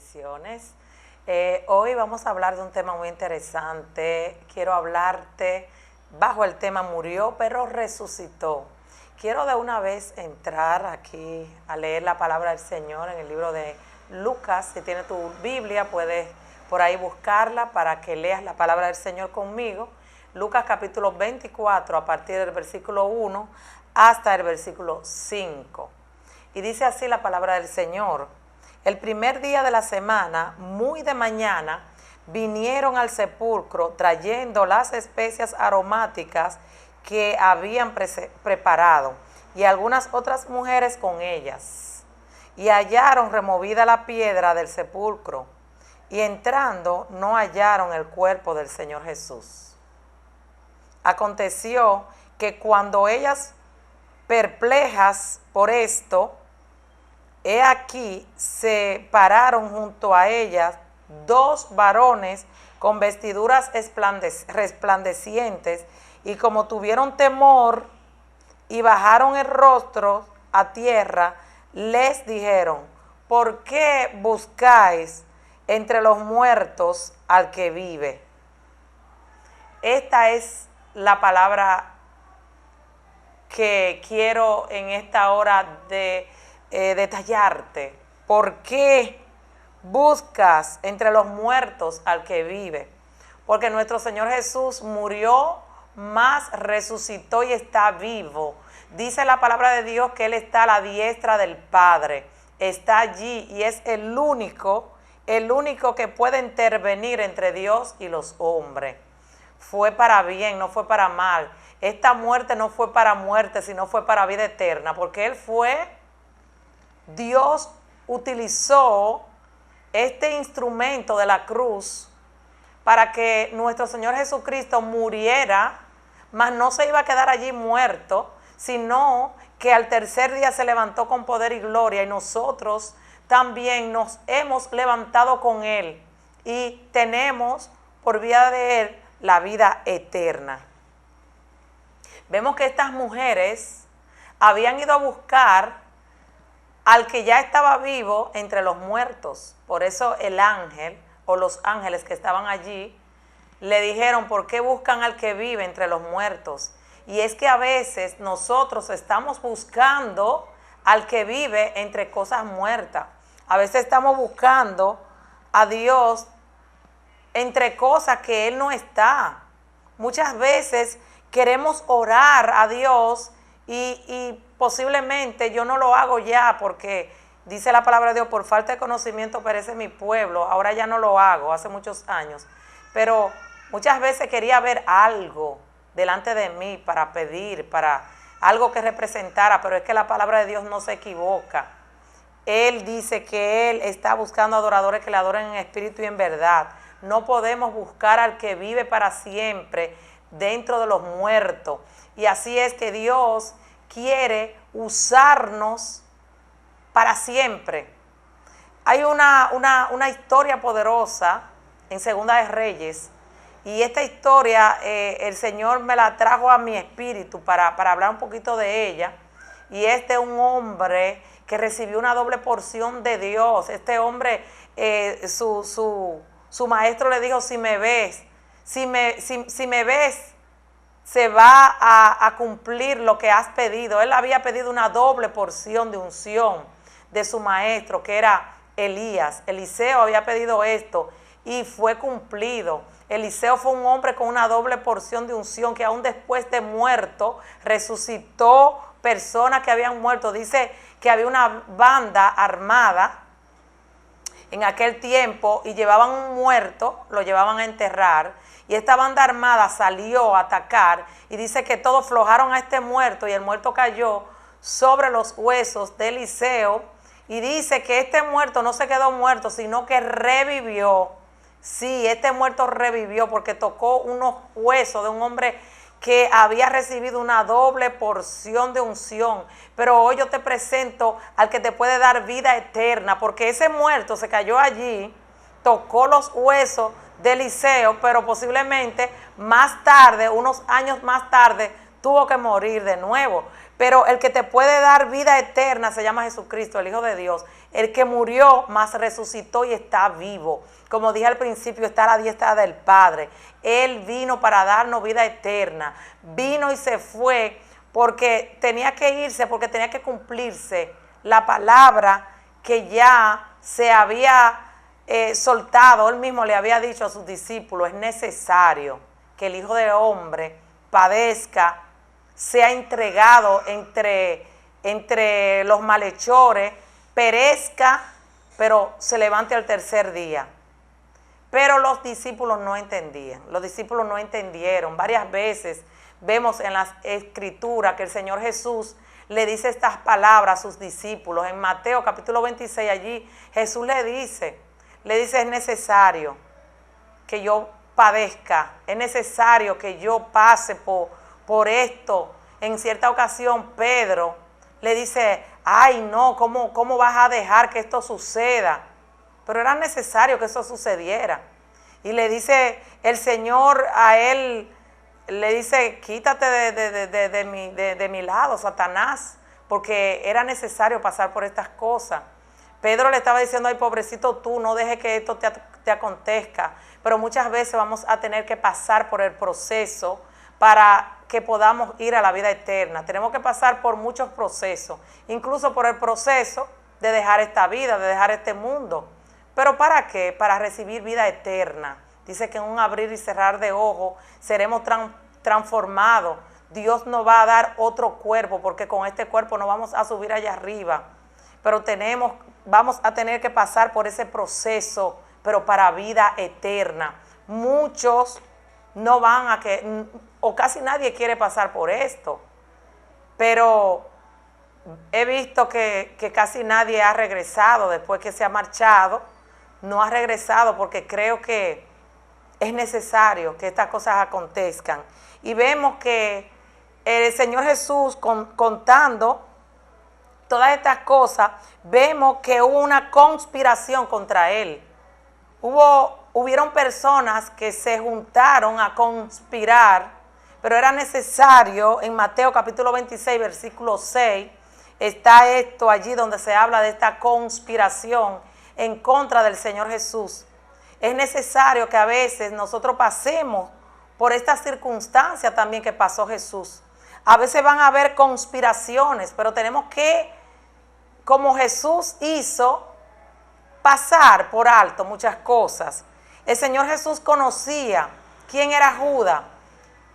bendiciones. Hoy vamos a hablar de un tema muy interesante. Quiero hablarte bajo el tema murió pero resucitó. Quiero de una vez entrar aquí a leer la palabra del Señor en el libro de Lucas. Si tienes tu Biblia, puedes por ahí buscarla para que leas la palabra del Señor conmigo. Lucas capítulo 24 a partir del versículo 1 hasta el versículo 5. Y dice así la palabra del Señor. El primer día de la semana, muy de mañana, vinieron al sepulcro trayendo las especias aromáticas que habían preparado y algunas otras mujeres con ellas. Y hallaron removida la piedra del sepulcro y entrando no hallaron el cuerpo del Señor Jesús. Aconteció que cuando ellas, perplejas por esto, he aquí se pararon junto a ellas dos varones con vestiduras resplandecientes, y como tuvieron temor y bajaron el rostro a tierra, les dijeron: ¿por qué buscáis entre los muertos al que vive? Esta es la palabra que quiero en esta hora de detallarte. ¿Por qué buscas entre los muertos al que vive? Porque nuestro Señor Jesús murió, mas resucitó y está vivo. Dice la palabra de Dios que Él está a la diestra del Padre. Está allí y es el único que puede intervenir entre Dios y los hombres. Fue para bien, no fue para mal. Esta muerte no fue para muerte, sino fue para vida eterna, porque Dios utilizó este instrumento de la cruz para que nuestro Señor Jesucristo muriera, mas no se iba a quedar allí muerto, sino que al tercer día se levantó con poder y gloria, y nosotros también nos hemos levantado con Él y tenemos por vía de Él la vida eterna. Vemos que estas mujeres habían ido a buscar al que ya estaba vivo entre los muertos. Por eso el ángel o los ángeles que estaban allí le dijeron: ¿por qué buscan al que vive entre los muertos? Y es que a veces nosotros estamos buscando al que vive entre cosas muertas. A veces estamos buscando a Dios entre cosas que Él no está. Muchas veces queremos orar a Dios y posiblemente yo no lo hago ya, porque dice la palabra de Dios: por falta de conocimiento perece mi pueblo. Ahora ya no lo hago, hace muchos años. Pero muchas veces quería ver algo delante de mí para pedir, para algo que representara, pero es que la palabra de Dios no se equivoca. Él dice que Él está buscando adoradores que le adoren en espíritu y en verdad. No podemos buscar al que vive para siempre dentro de los muertos. Y así es que Dios quiere usarnos para siempre. Hay una historia poderosa en Segunda de Reyes, y esta historia el Señor me la trajo a mi espíritu para hablar un poquito de ella. Y este es un hombre que recibió una doble porción de Dios. Este hombre, su maestro le dijo: si me ves, se va a cumplir lo que has pedido. Él había pedido una doble porción de unción de su maestro, que era Elías. Eliseo había pedido esto y fue cumplido. Eliseo fue un hombre con una doble porción de unción, que aún después de muerto resucitó personas que habían muerto. Dice que había una banda armada en aquel tiempo y llevaban un muerto, lo llevaban a enterrar, y esta banda armada salió a atacar, y dice que todos flojaron a este muerto y el muerto cayó sobre los huesos de Eliseo, y dice que este muerto no se quedó muerto, sino que revivió. Sí, este muerto revivió porque tocó unos huesos de un hombre que había recibido una doble porción de unción. Pero hoy yo te presento al que te puede dar vida eterna, porque ese muerto se cayó allí, tocó los huesos de Eliseo, pero posiblemente más tarde, unos años más tarde, tuvo que morir de nuevo. Pero el que te puede dar vida eterna se llama Jesucristo, el Hijo de Dios. El que murió, más resucitó y está vivo. Como dije al principio, está a la diestra del Padre. Él vino para darnos vida eterna. Vino y se fue porque tenía que irse, porque tenía que cumplirse la palabra que ya se había soltado. Él mismo le había dicho a sus discípulos: es necesario que el Hijo del Hombre padezca, sea entregado entre los malhechores, perezca, pero se levante al tercer día. Pero los discípulos no entendían, los discípulos no entendieron. Varias veces vemos en las escrituras que el Señor Jesús le dice estas palabras a sus discípulos. En Mateo capítulo 26, allí Jesús le dice, es necesario que yo padezca, es necesario que yo pase por esto. En cierta ocasión Pedro le dice: ay no, ¿cómo vas a dejar que esto suceda? Pero era necesario que eso sucediera. Y le dice el Señor a él, le dice: quítate de mi lado, Satanás, porque era necesario pasar por estas cosas. Pedro le estaba diciendo: ay, pobrecito tú, no dejes que esto te acontezca. Pero muchas veces vamos a tener que pasar por el proceso para que podamos ir a la vida eterna. Tenemos que pasar por muchos procesos, incluso por el proceso de dejar esta vida, de dejar este mundo. ¿Pero para qué? Para recibir vida eterna. Dice que en un abrir y cerrar de ojos seremos transformados. Dios nos va a dar otro cuerpo, porque con este cuerpo no vamos a subir allá arriba. Pero vamos a tener que pasar por ese proceso, pero para vida eterna. Muchos no van o casi nadie quiere pasar por esto. Pero he visto que casi nadie ha regresado después que se ha marchado. No ha regresado porque creo que es necesario que estas cosas acontezcan. Y vemos que el Señor Jesús, contando todas estas cosas, vemos que hubo una conspiración contra Él. Hubieron personas que se juntaron a conspirar, pero era necesario. En Mateo capítulo 26, versículo 6, está esto allí donde se habla de esta conspiración en contra del Señor Jesús. Es necesario que a veces nosotros pasemos por estas circunstancias también que pasó Jesús. A veces van a haber conspiraciones, pero tenemos que, como Jesús hizo, pasar por alto muchas cosas. El Señor Jesús conocía quién era Judas.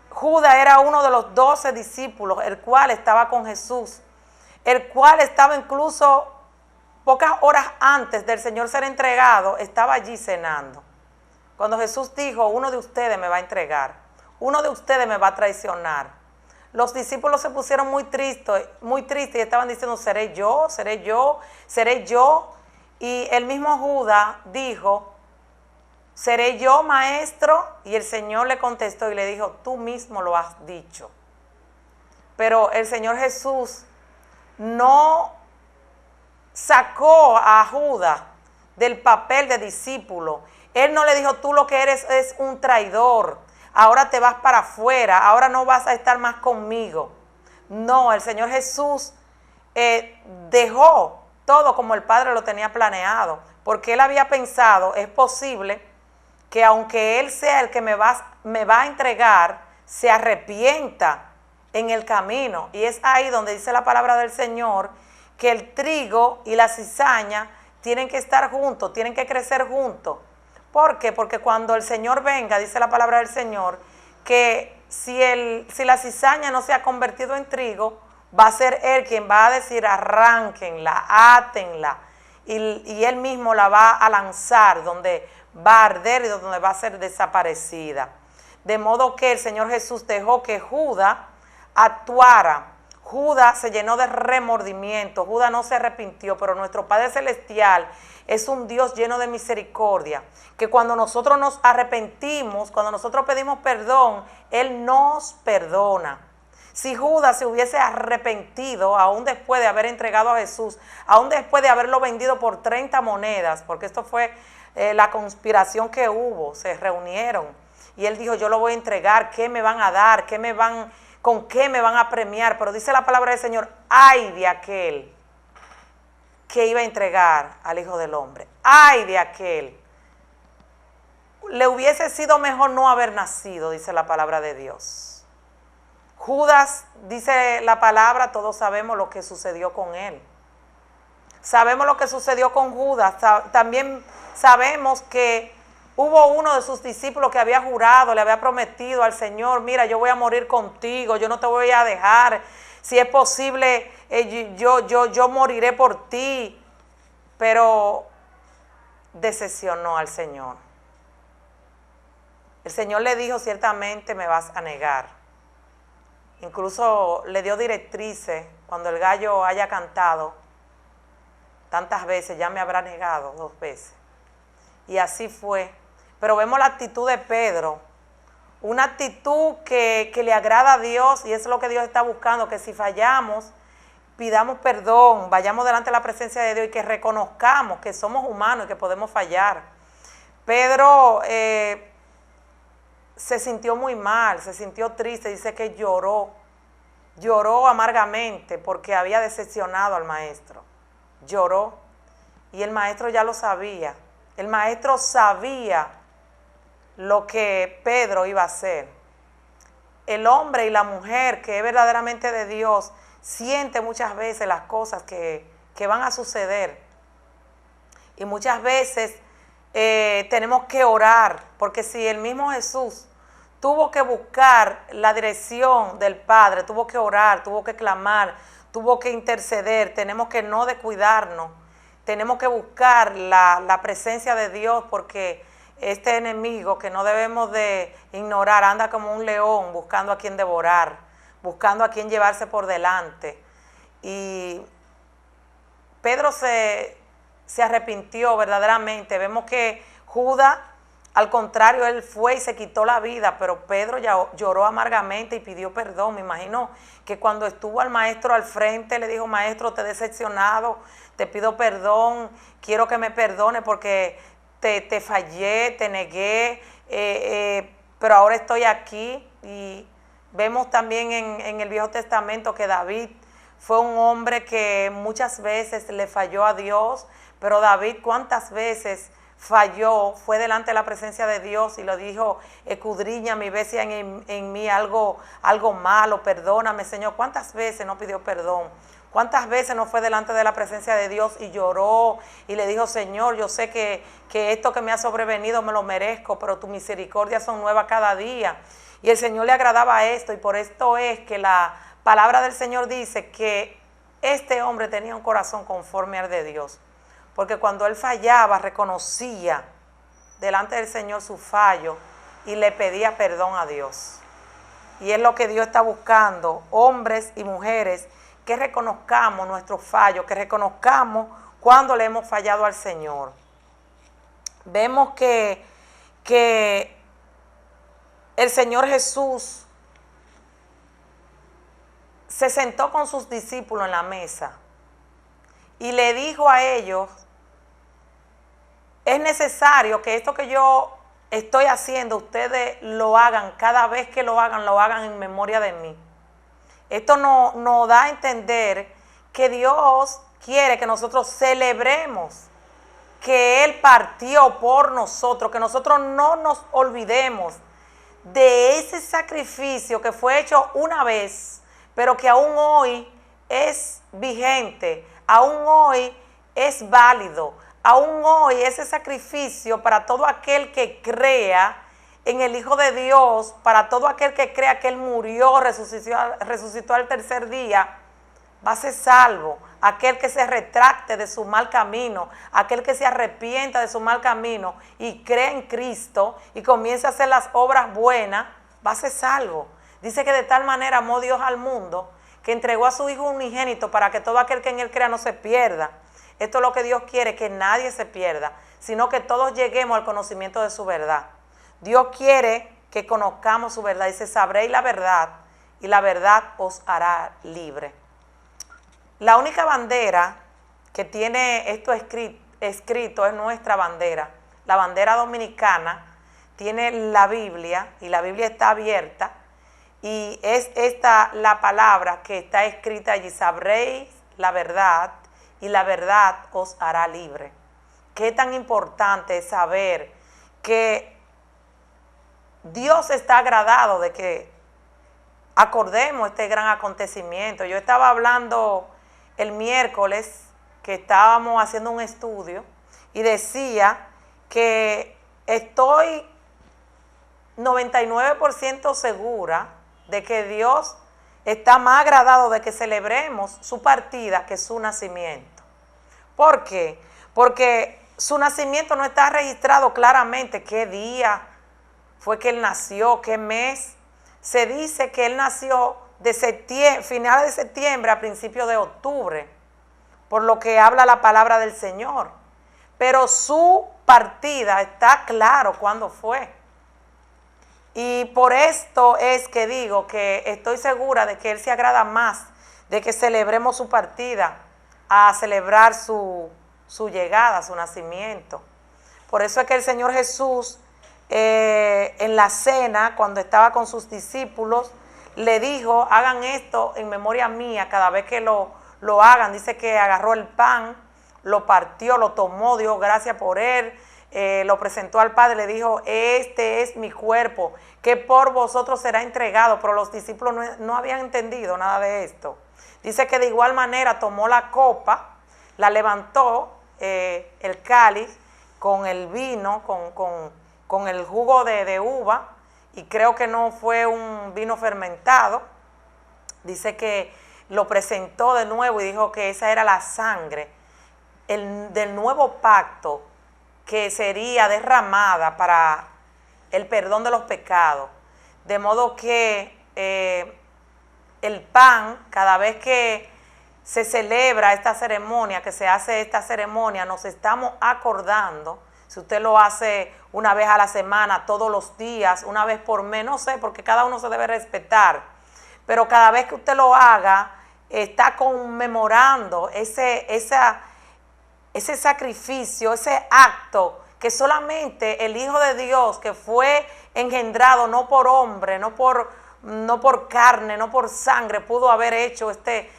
Judas era uno de los 12 discípulos, el cual estaba con Jesús, el cual estaba incluso pocas horas antes del Señor ser entregado, estaba allí cenando. Cuando Jesús dijo: uno de ustedes me va a entregar, uno de ustedes me va a traicionar. Los discípulos se pusieron muy tristes y estaban diciendo: seré yo, seré yo, seré yo. Y el mismo Judas dijo: ¿seré yo, maestro? Y el Señor le contestó y le dijo: tú mismo lo has dicho. Pero el Señor Jesús no sacó a Judas del papel de discípulo. Él no le dijo: tú lo que eres es un traidor, ahora te vas para afuera, ahora no vas a estar más conmigo. No, el Señor Jesús dejó todo como el Padre lo tenía planeado, porque Él había pensado: es posible que aunque Él sea el que me va a entregar, se arrepienta en el camino. Y es ahí donde dice la palabra del Señor que el trigo y la cizaña tienen que estar juntos, tienen que crecer juntos. ¿Por qué? Porque cuando el Señor venga, dice la palabra del Señor, que si la cizaña no se ha convertido en trigo, va a ser Él quien va a decir: arránquenla, átenla, y Él mismo la va a lanzar donde va a arder y donde va a ser desaparecida. De modo que el Señor Jesús dejó que Judas actuara. Judas se llenó de remordimiento, Judas no se arrepintió, pero nuestro Padre Celestial es un Dios lleno de misericordia, que cuando nosotros nos arrepentimos, cuando nosotros pedimos perdón, Él nos perdona. Si Judas se hubiese arrepentido, aún después de haber entregado a Jesús, aún después de haberlo vendido por 30 monedas, porque esto fue la conspiración que hubo, se reunieron, y él dijo: yo lo voy a entregar, ¿qué me van a dar? con qué me van a premiar, pero dice la palabra del Señor, ay de aquel que iba a entregar al Hijo del Hombre, ay de aquel. Le hubiese sido mejor no haber nacido, dice la palabra de Dios. Judas, dice la palabra, todos sabemos lo que sucedió con él. Sabemos lo que sucedió con Judas. También sabemos que hubo uno de sus discípulos que había jurado, le había prometido al Señor, mira, yo voy a morir contigo, yo no te voy a dejar. Si es posible, yo moriré por ti. Pero decepcionó al Señor. El Señor le dijo, ciertamente me vas a negar. Incluso le dio directrices, cuando el gallo haya cantado tantas veces, ya me habrá negado 2 veces. Y así fue. Pero vemos la actitud de Pedro, una actitud que le agrada a Dios, y eso es lo que Dios está buscando, que si fallamos, pidamos perdón, vayamos delante de la presencia de Dios y que reconozcamos que somos humanos y que podemos fallar. Pedro se sintió muy mal, se sintió triste, dice que lloró amargamente porque había decepcionado al maestro. Lloró y el maestro ya lo sabía. El maestro sabía lo que Pedro iba a hacer. El hombre y la mujer que es verdaderamente de Dios siente muchas veces las cosas que van a suceder. Y muchas veces tenemos que orar, porque si el mismo Jesús tuvo que buscar la dirección del Padre, tuvo que orar, tuvo que clamar, tuvo que interceder, tenemos que no descuidarnos, tenemos que buscar la presencia de Dios, porque este enemigo que no debemos de ignorar anda como un león buscando a quien devorar, buscando a quien llevarse por delante. Y Pedro se arrepintió verdaderamente. Vemos que Judas, al contrario, él fue y se quitó la vida, pero Pedro ya lloró amargamente y pidió perdón. Me imagino que cuando estuvo al maestro al frente, le dijo, maestro, te he decepcionado, te pido perdón, quiero que me perdone porque te fallé, te negué, pero ahora estoy aquí. Y vemos también en el Viejo Testamento que David fue un hombre que muchas veces le falló a Dios, pero David, ¿cuántas veces falló? Fue delante de la presencia de Dios y lo dijo, escudriña mi vez en mí algo malo, perdóname, Señor. ¿Cuántas veces no pidió perdón? ¿Cuántas veces no fue delante de la presencia de Dios y lloró y le dijo, Señor, yo sé que esto que me ha sobrevenido me lo merezco, pero tus misericordias son nuevas cada día? Y el Señor le agradaba esto, y por esto es que la palabra del Señor dice que este hombre tenía un corazón conforme al de Dios, porque cuando él fallaba reconocía delante del Señor su fallo y le pedía perdón a Dios. Y es lo que Dios está buscando, hombres y mujeres que reconozcamos nuestros fallos, que reconozcamos cuando le hemos fallado al Señor. Vemos que el Señor Jesús se sentó con sus discípulos en la mesa y le dijo a ellos, es necesario que esto que yo estoy haciendo, ustedes lo hagan, cada vez que lo hagan en memoria de mí. Esto nos da a entender que Dios quiere que nosotros celebremos que Él partió por nosotros, que nosotros no nos olvidemos de ese sacrificio que fue hecho una vez, pero que aún hoy es vigente, aún hoy es válido, aún hoy ese sacrificio para todo aquel que crea en el Hijo de Dios, para todo aquel que crea que Él murió, resucitó al tercer día, va a ser salvo. Aquel que se retracte de su mal camino, aquel que se arrepienta de su mal camino y cree en Cristo y comienza a hacer las obras buenas, va a ser salvo. Dice que de tal manera amó Dios al mundo que entregó a su Hijo unigénito para que todo aquel que en Él crea no se pierda. Esto es lo que Dios quiere, que nadie se pierda, sino que todos lleguemos al conocimiento de su verdad. Dios quiere que conozcamos su verdad. Dice, sabréis la verdad y la verdad os hará libre. La única bandera que tiene esto escrito es nuestra bandera. La bandera dominicana tiene la Biblia y la Biblia está abierta Y es esta la palabra que está escrita allí: sabréis la verdad y la verdad os hará libre. Qué tan importante es saber que Dios está agradado de que acordemos este gran acontecimiento. Yo estaba hablando el miércoles que estábamos haciendo un estudio y decía que estoy 99% segura de que Dios está más agradado de que celebremos su partida que su nacimiento. ¿Por qué? Porque su nacimiento no está registrado claramente qué día fue que él nació, qué mes. Se dice que él nació de finales de septiembre a principios de octubre, por lo que habla la palabra del Señor. Pero su partida está claro cuándo fue. Y por esto es que digo que estoy segura de que Él se agrada más de que celebremos su partida a celebrar su llegada, su nacimiento. Por eso es que el Señor Jesús en la cena, cuando estaba con sus discípulos, le dijo: hagan esto en memoria mía cada vez que lo hagan. Dice que agarró el pan, lo partió, lo tomó, dio gracias por él, lo presentó al Padre, le dijo: este es mi cuerpo, que por vosotros será entregado. Pero los discípulos no habían entendido nada de esto. Dice que de igual manera tomó la copa, la levantó, el cáliz, con el vino, con el jugo de uva, y creo que no fue un vino fermentado. Dice que lo presentó de nuevo y dijo que esa era la sangre del nuevo pacto que sería derramada para el perdón de los pecados. De modo que el pan, cada vez que se celebra esta ceremonia, que se hace esta ceremonia, nos estamos acordando. Si usted lo hace una vez a la semana, todos los días, una vez por mes, no sé, porque cada uno se debe respetar. Pero cada vez que usted lo haga, está conmemorando ese sacrificio, ese acto que solamente el Hijo de Dios, que fue engendrado no por hombre, no por carne, no por sangre, pudo haber hecho este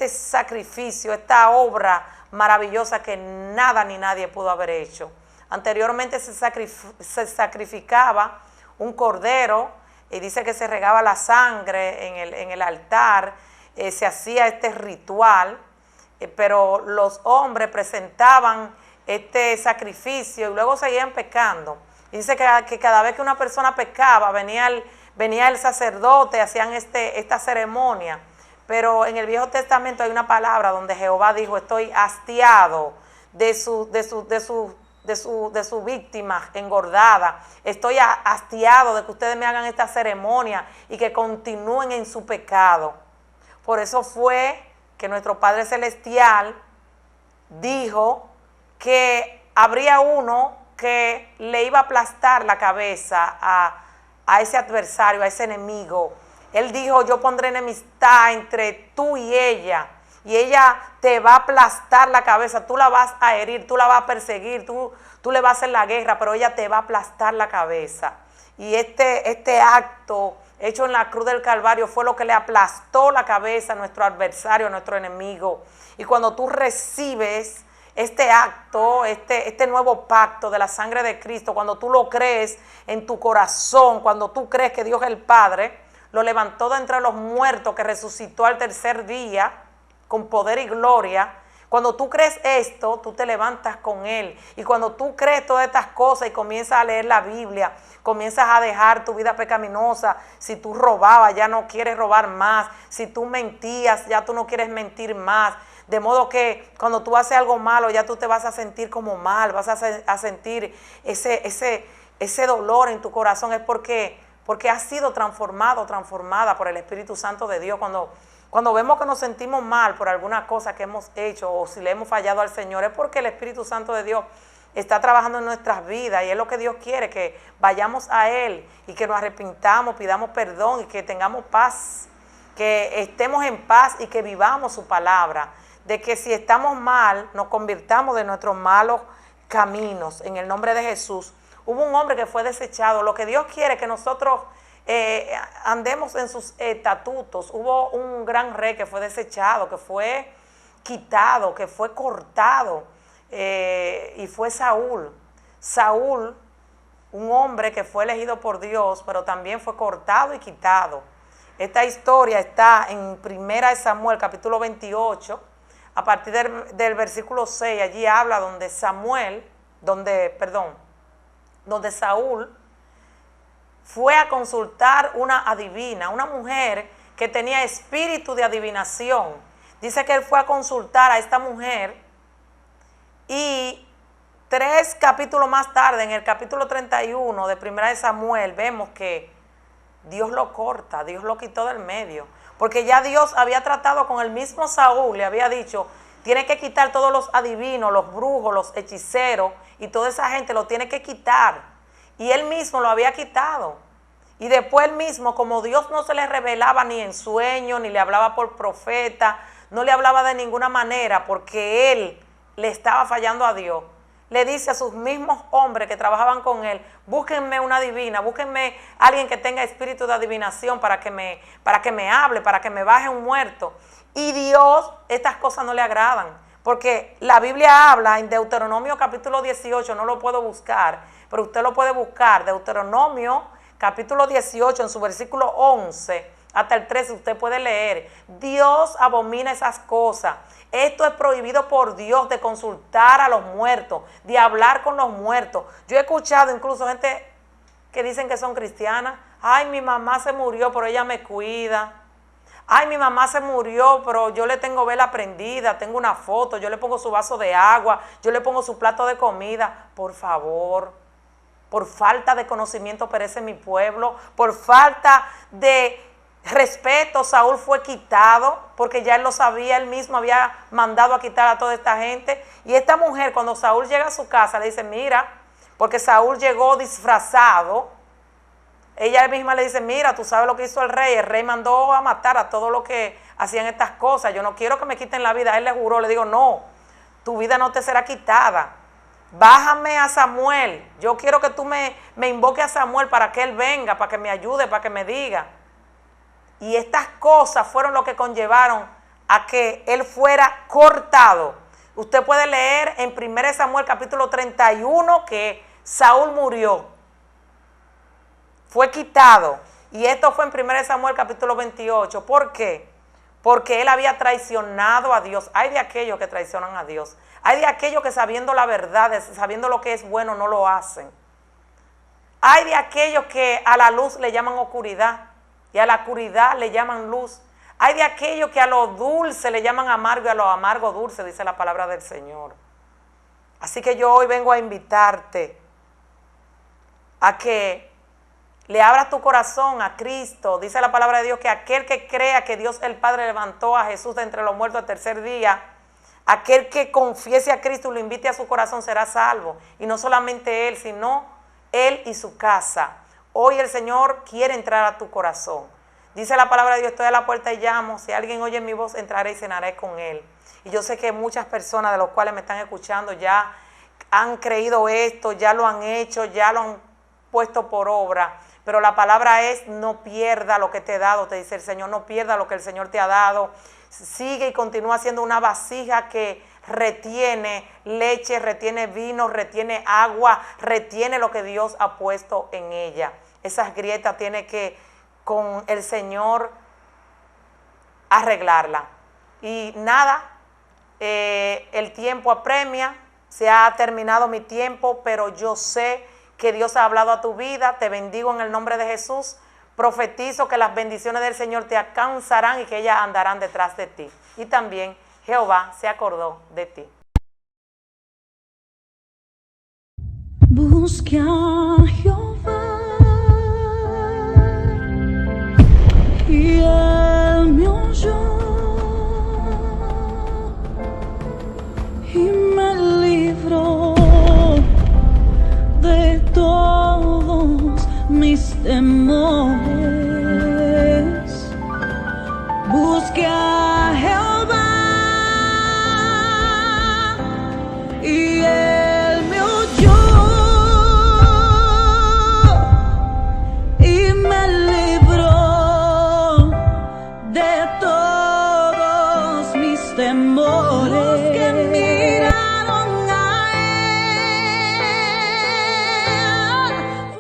sacrificio, esta obra maravillosa que nada ni nadie pudo haber hecho. Anteriormente se sacrificaba un cordero, y dice que se regaba la sangre en el altar, se hacía este ritual, pero los hombres presentaban este sacrificio y luego seguían pecando. Y dice que cada vez que una persona pecaba, venía el sacerdote, hacían esta ceremonia. Pero en el Viejo Testamento hay una palabra donde Jehová dijo: estoy hastiado de su víctima engordada. Estoy hastiado de que ustedes me hagan esta ceremonia y que continúen en su pecado. Por eso fue que nuestro Padre Celestial dijo que habría uno que le iba a aplastar la cabeza a ese adversario, a ese enemigo. Él dijo: yo pondré enemistad entre tú y ella te va a aplastar la cabeza, tú la vas a herir, tú la vas a perseguir, tú le vas a hacer la guerra, pero ella te va a aplastar la cabeza. Y este acto hecho en la cruz del Calvario fue lo que le aplastó la cabeza a nuestro adversario, a nuestro enemigo. Y cuando tú recibes este acto, este nuevo pacto de la sangre de Cristo, cuando tú lo crees en tu corazón, cuando tú crees que Dios es el Padre, lo levantó de entre los muertos, que resucitó al tercer día con poder y gloria. Cuando tú crees esto, tú te levantas con Él. Y cuando tú crees todas estas cosas y comienzas a leer la Biblia, comienzas a dejar tu vida pecaminosa. Si tú robabas, ya no quieres robar más. Si tú mentías, ya tú no quieres mentir más. De modo que cuando tú haces algo malo, ya tú te vas a sentir como mal, vas a sentir ese dolor en tu corazón. Es porque has sido transformada por el Espíritu Santo de Dios. Cuando vemos que nos sentimos mal por alguna cosa que hemos hecho o si le hemos fallado al Señor, es porque el Espíritu Santo de Dios está trabajando en nuestras vidas, y es lo que Dios quiere, que vayamos a Él y que nos arrepintamos, pidamos perdón y que tengamos paz, que estemos en paz y que vivamos su palabra, de que si estamos mal, nos convirtamos de nuestros malos caminos, en el nombre de Jesús. Hubo un hombre que fue desechado. Lo que Dios quiere es que nosotros andemos en sus estatutos. Hubo un gran rey que fue desechado, que fue quitado, que fue cortado, y fue Saúl. Saúl, un hombre que fue elegido por Dios, pero también fue cortado y quitado. Esta historia está en 1 Samuel, capítulo 28, a partir del versículo 6. Allí habla donde Saúl fue a consultar una adivina, una mujer que tenía espíritu de adivinación. Dice que él fue a consultar a esta mujer y 3 capítulos más tarde, en el capítulo 31 de 1 Samuel, vemos que Dios lo corta, Dios lo quitó del medio. Porque ya Dios había tratado con el mismo Saúl, le había dicho, tiene que quitar todos los adivinos, los brujos, los hechiceros, y toda esa gente lo tiene que quitar. Y él mismo lo había quitado. Y después él mismo, como Dios no se le revelaba ni en sueño, ni le hablaba por profeta, no le hablaba de ninguna manera, porque él le estaba fallando a Dios, le dice a sus mismos hombres que trabajaban con él, búsquenme una adivina, búsquenme alguien que tenga espíritu de adivinación para que me hable, para que me baje un muerto. Y Dios, estas cosas no le agradan, porque la Biblia habla en Deuteronomio capítulo 18, no lo puedo buscar, pero usted lo puede buscar, Deuteronomio capítulo 18, en su versículo 11 hasta el 13, usted puede leer, Dios abomina esas cosas. Esto es prohibido por Dios, de consultar a los muertos, de hablar con los muertos. Yo he escuchado incluso gente que dicen que son cristianas. Ay, mi mamá se murió, pero ella me cuida. Ay, mi mamá se murió, pero yo le tengo vela prendida, tengo una foto, yo le pongo su vaso de agua, yo le pongo su plato de comida. Por favor, por falta de conocimiento perece mi pueblo, por falta de respeto, Saúl fue quitado, porque ya él lo sabía, él mismo había mandado a quitar a toda esta gente. Y esta mujer, cuando Saúl llega a su casa, le dice, mira, porque Saúl llegó disfrazado, ella misma le dice, mira, tú sabes lo que hizo el rey mandó a matar a todos los que hacían estas cosas, yo no quiero que me quiten la vida. Él le juró, le digo, no, tu vida no te será quitada, bájame a Samuel, yo quiero que tú me invoques a Samuel para que él venga, para que me ayude, para que me diga. Y estas cosas fueron lo que conllevaron a que él fuera cortado. Usted puede leer en 1 Samuel capítulo 31 que Saúl murió, fue quitado. Y esto fue en 1 Samuel capítulo 28. ¿Por qué? Porque él había traicionado a Dios. Hay de aquellos que traicionan a Dios. Hay de aquellos que sabiendo la verdad, sabiendo lo que es bueno, no lo hacen. Hay de aquellos que a la luz le llaman oscuridad y a la oscuridad le llaman luz. Hay de aquellos que a lo dulce le llaman amargo y a lo amargo dulce, dice la palabra del Señor. Así que yo hoy vengo a invitarte a que le abras tu corazón a Cristo. Dice la palabra de Dios que aquel que crea que Dios el Padre levantó a Jesús de entre los muertos al tercer día, aquel que confiese a Cristo y lo invite a su corazón será salvo. Y no solamente él, sino él y su casa. Hoy el Señor quiere entrar a tu corazón. Dice la palabra de Dios, estoy a la puerta y llamo. Si alguien oye mi voz, entraré y cenaré con él. Y yo sé que muchas personas de los cuales me están escuchando ya han creído esto, ya lo han hecho, ya lo han puesto por obra. Pero la palabra es, no pierda lo que te he dado, te dice el Señor, no pierda lo que el Señor te ha dado. Sigue y continúa siendo una vasija que retiene leche, retiene vino, retiene agua, retiene lo que Dios ha puesto en ella. Esas grietas tiene que con el Señor arreglarla. Y nada, el tiempo apremia, se ha terminado mi tiempo, pero yo sé que Dios ha hablado a tu vida. Te bendigo en el nombre de Jesús. Profetizo que las bendiciones del Señor te alcanzarán y que ellas andarán detrás de ti. Y también Jehová se acordó de ti. Busque a Jehová y él me oyó y me libró de todos mis temores.